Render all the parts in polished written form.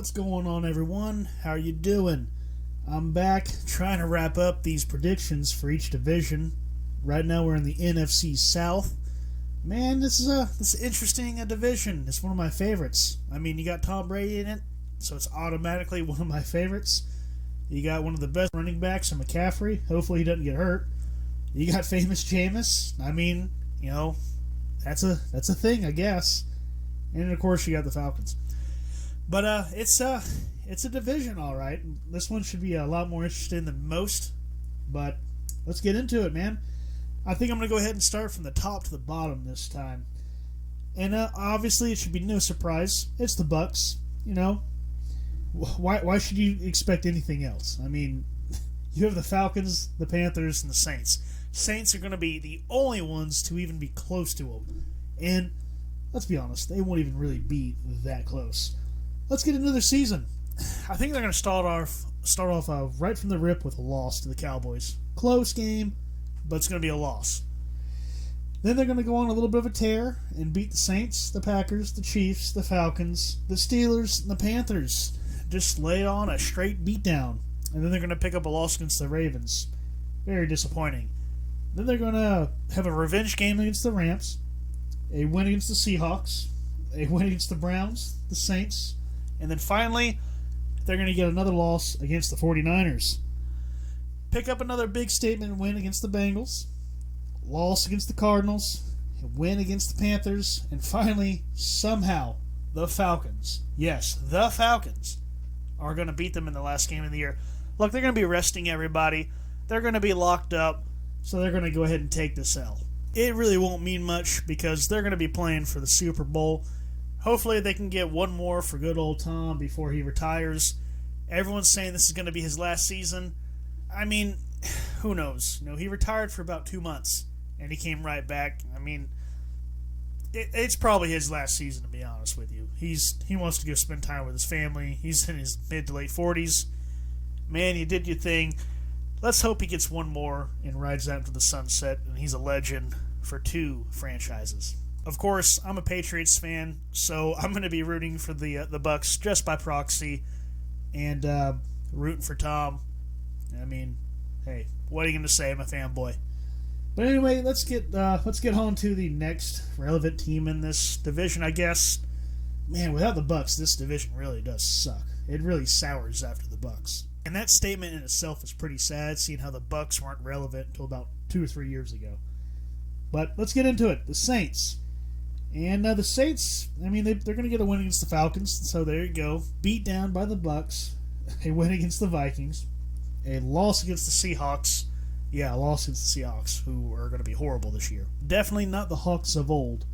What's going on, everyone? How are you doing? I'm back trying to wrap up these predictions for each division. Right now we're in the NFC South. Man, this is interesting division. It's one of my favorites. I mean, you got Tom Brady in it, so it's automatically one of my favorites. You got one of the best running backs in McCaffrey. Hopefully he doesn't get hurt. You got famous Jameis. I mean, that's a thing, I guess. And of course you got the Falcons. But it's a division, all right. This one should be a lot more interesting than most. But let's get into it, man. I think I'm going to go ahead and start from the top to the bottom this time. And obviously, it should be no surprise. It's the Bucs. Why should you expect anything else? I mean, you have the Falcons, the Panthers, and the Saints. Saints are going to be the only ones to even be close to them. And let's be honest, they won't even really be that close. Let's get into their season. I think they're going to start off right from the rip with a loss to the Cowboys. Close game, but it's going to be a loss. Then they're going to go on a little bit of a tear and beat the Saints, the Packers, the Chiefs, the Falcons, the Steelers, and the Panthers. Just lay on a straight beatdown. And then they're going to pick up a loss against the Ravens. Very disappointing. Then they're going to have a revenge game against the Rams, a win against the Seahawks, a win against the Browns, the Saints, and then finally, they're going to get another loss against the 49ers. Pick up another big statement win against the Bengals, loss against the Cardinals, a win against the Panthers, and finally, somehow, the Falcons. Yes, the Falcons are going to beat them in the last game of the year. Look, they're going to be resting everybody. They're going to be locked up, so they're going to go ahead and take this L. It really won't mean much because they're going to be playing for the Super Bowl. Hopefully they can get one more for good old Tom before he retires. Everyone's saying this is going to be his last season. I mean, who knows? He retired for about 2 months, and he came right back. I mean, it's probably his last season, to be honest with you. He wants to go spend time with his family. He's in his mid to late 40s. Man, you did your thing. Let's hope he gets one more and rides out into the sunset, and he's a legend for 2 franchises. Of course, I'm a Patriots fan, so I'm going to be rooting for the Bucs just by proxy, and rooting for Tom. I mean, hey, what are you going to say? I'm a fanboy. But anyway, let's get on to the next relevant team in this division, I guess. Man, without the Bucs, this division really does suck. It really sours after the Bucs. And that statement in itself is pretty sad, seeing how the Bucs weren't relevant until about 2 or 3 years ago. But let's get into it. The Saints. And the Saints, I mean, they're going to get a win against the Falcons, so there you go. Beat down by the Bucs. A win against the Vikings. A loss against the Seahawks. Yeah, a loss against the Seahawks, who are going to be horrible this year. Definitely not the Hawks of old.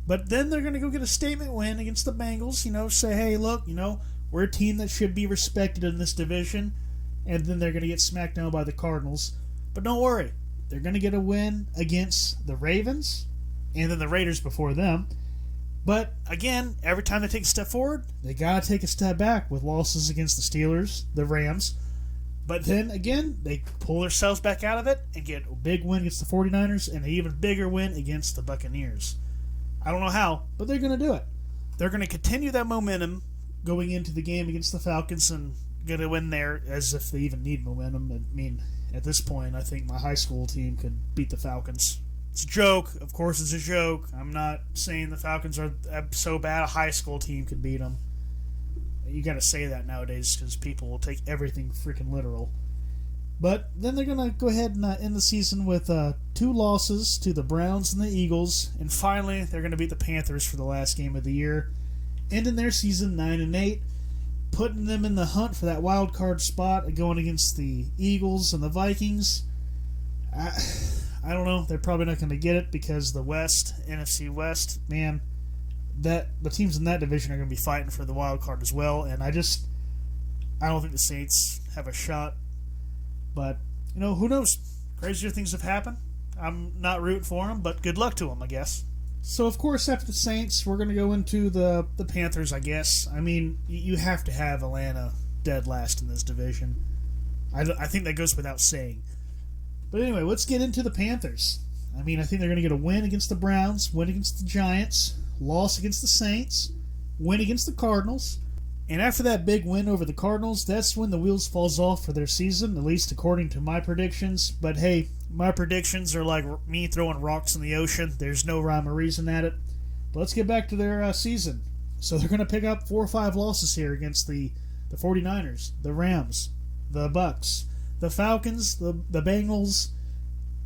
But then they're going to go get a statement win against the Bengals. Say, hey, look, we're a team that should be respected in this division. And then they're going to get smacked down by the Cardinals. But don't worry. They're going to get a win against the Ravens. And then the Raiders before them. But, again, every time they take a step forward, they got to take a step back with losses against the Steelers, the Rams. But then, again, they pull themselves back out of it and get a big win against the 49ers and an even bigger win against the Buccaneers. I don't know how, but they're going to do it. They're going to continue that momentum going into the game against the Falcons and going to win there as if they even need momentum. I mean, at this point, I think my high school team could beat the Falcons. It's a joke. Of course it's a joke. I'm not saying the Falcons are so bad a high school team could beat them. You got to say that nowadays because people will take everything freaking literal. But then they're going to go ahead and end the season with 2 losses to the Browns and the Eagles. And finally, they're going to beat the Panthers for the last game of the year. Ending their season 9-8. Putting them in the hunt for that wild card spot going against the Eagles and the Vikings. I don't know. They're probably not going to get it because the West, NFC West, man, the teams in that division are going to be fighting for the wild card as well. And I don't think the Saints have a shot. But, who knows? Crazier things have happened. I'm not rooting for them, but good luck to them, I guess. So, of course, after the Saints, we're going to go into the Panthers, I guess. I mean, you have to have Atlanta dead last in this division. I think that goes without saying. But anyway, let's get into the Panthers. I mean, I think they're going to get a win against the Browns, win against the Giants, loss against the Saints, win against the Cardinals, And after that big win over the Cardinals, that's when the wheels falls off for their season, at least according to my predictions. But hey, my predictions are like me throwing rocks in the ocean. There's no rhyme or reason at it. But let's get back to their season. So they're going to pick up 4 or 5 losses here against the 49ers, the Rams, the Bucks, the Falcons, the Bengals,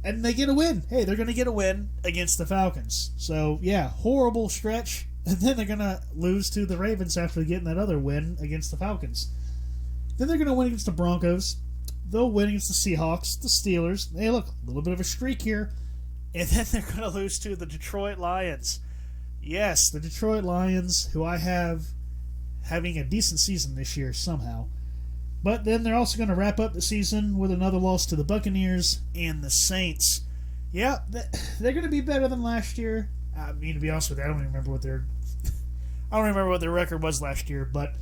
and they get a win. Hey, they're going to get a win against the Falcons. So, yeah, horrible stretch. And then they're going to lose to the Ravens after getting that other win against the Falcons. Then they're going to win against the Broncos. They'll win against the Seahawks, the Steelers. Hey, look, a little bit of a streak here. And then they're going to lose to the Detroit Lions. Yes, the Detroit Lions, who I have having a decent season this year somehow. But then they're also going to wrap up the season with another loss to the Buccaneers and the Saints. Yeah, they're going to be better than last year. I mean, to be honest with you, I don't even remember what their record was last year. But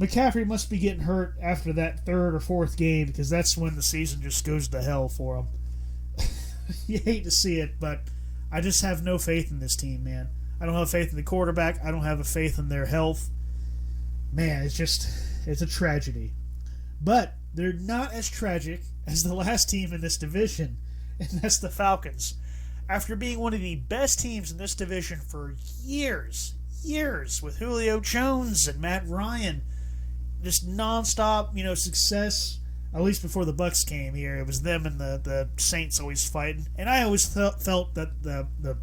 McCaffrey must be getting hurt after that 3rd or 4th game, because that's when the season just goes to hell for him. You hate to see it, but I just have no faith in this team, man. I don't have faith in the quarterback. I don't have a faith in their health. Man, it's a tragedy. But they're not as tragic as the last team in this division, and that's the Falcons. After being one of the best teams in this division for years, with Julio Jones and Matt Ryan, just nonstop, success. At least before the Bucs came here, it was them and the Saints always fighting, and I always felt that the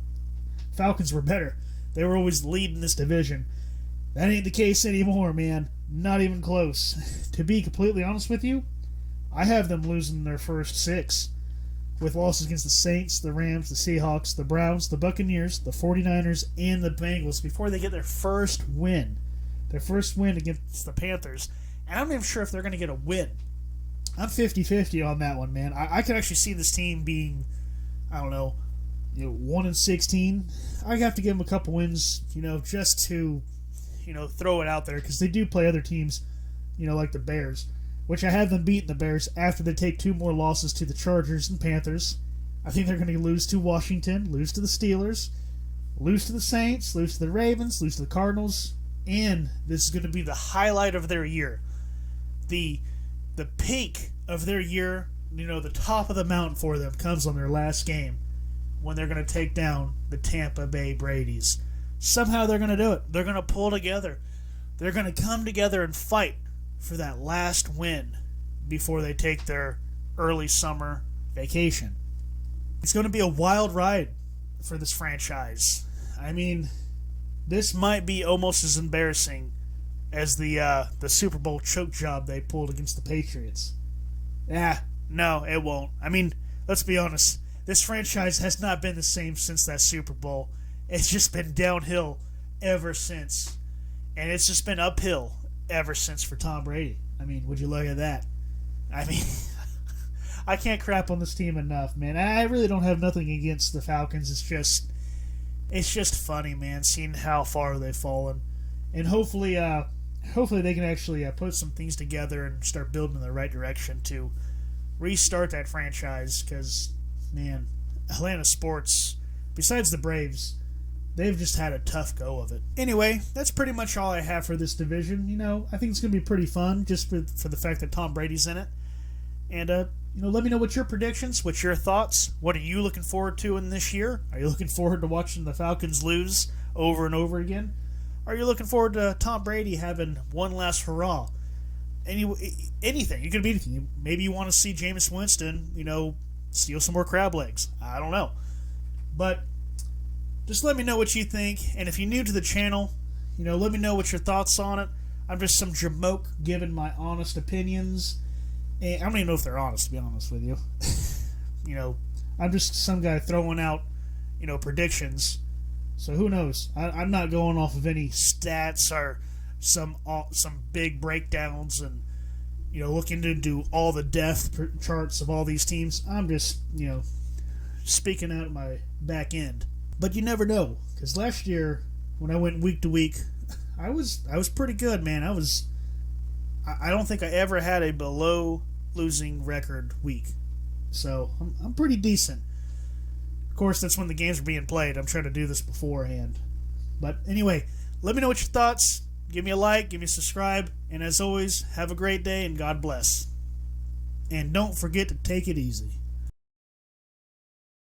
Falcons were better. They were always leading this division. That ain't the case anymore, man. Not even close. To be completely honest with you, I have them losing their first 6. With losses against the Saints, the Rams, the Seahawks, the Browns, the Buccaneers, the 49ers, and the Bengals before they get their first win. Their first win against the Panthers. And I'm not even sure if they're going to get a win. I'm 50-50 on that one, man. I could actually see this team being, 1-16. I have to give them a couple wins, just to, throw it out there. Because they do play other teams, like the Bears. Which I have them beating the Bears after they take 2 more losses to the Chargers and Panthers. I think they're going to lose to Washington, lose to the Steelers, lose to the Saints, lose to the Ravens, lose to the Cardinals, and this is going to be the highlight of their year. The peak of their year, the top of the mountain for them comes on their last game when they're going to take down the Tampa Bay Brady's. Somehow they're going to do it. They're going to pull together. They're going to come together and fight for that last win before they take their early summer vacation. It's going to be a wild ride for this franchise. I mean, this might be almost as embarrassing as the Super Bowl choke job they pulled against the Patriots. No, it won't. I mean, let's be honest. This franchise has not been the same since that Super Bowl. It's just been downhill ever since. And it's just been uphill ever since for Tom Brady. I mean, would you look at that? I mean, I can't crap on this team enough, man. I really don't have nothing against the Falcons. It's just funny, man, seeing how far they've fallen. And hopefully they can actually put some things together and start building in the right direction to restart that franchise. Because, man, Atlanta sports, besides the Braves, they've just had a tough go of it. Anyway, that's pretty much all I have for this division. I think it's going to be pretty fun just for the fact that Tom Brady's in it. And, let me know what your predictions, what's your thoughts. What are you looking forward to in this year? Are you looking forward to watching the Falcons lose over and over again? Are you looking forward to Tom Brady having one last hurrah? Anything. You could be anything. Maybe you want to see Jameis Winston, steal some more crab legs. I don't know. But just let me know what you think, and if you're new to the channel, let me know what your thoughts on it. I'm just some jamoke giving my honest opinions, and I don't even know if they're honest, to be honest with you. I'm just some guy throwing out, predictions. So who knows? I'm not going off of any stats or some big breakdowns and looking to do all the depth charts of all these teams. I'm just speaking out of my back end. But you never know, because last year when I went week to week, I was pretty good, man. I don't think I ever had a below losing record week, so I'm pretty decent. Of course, that's when the games are being played. I'm trying to do this beforehand. But anyway, let me know what your thoughts. give me a like, give me a subscribe, and as always, have a great day and God bless. And don't forget to take it easy.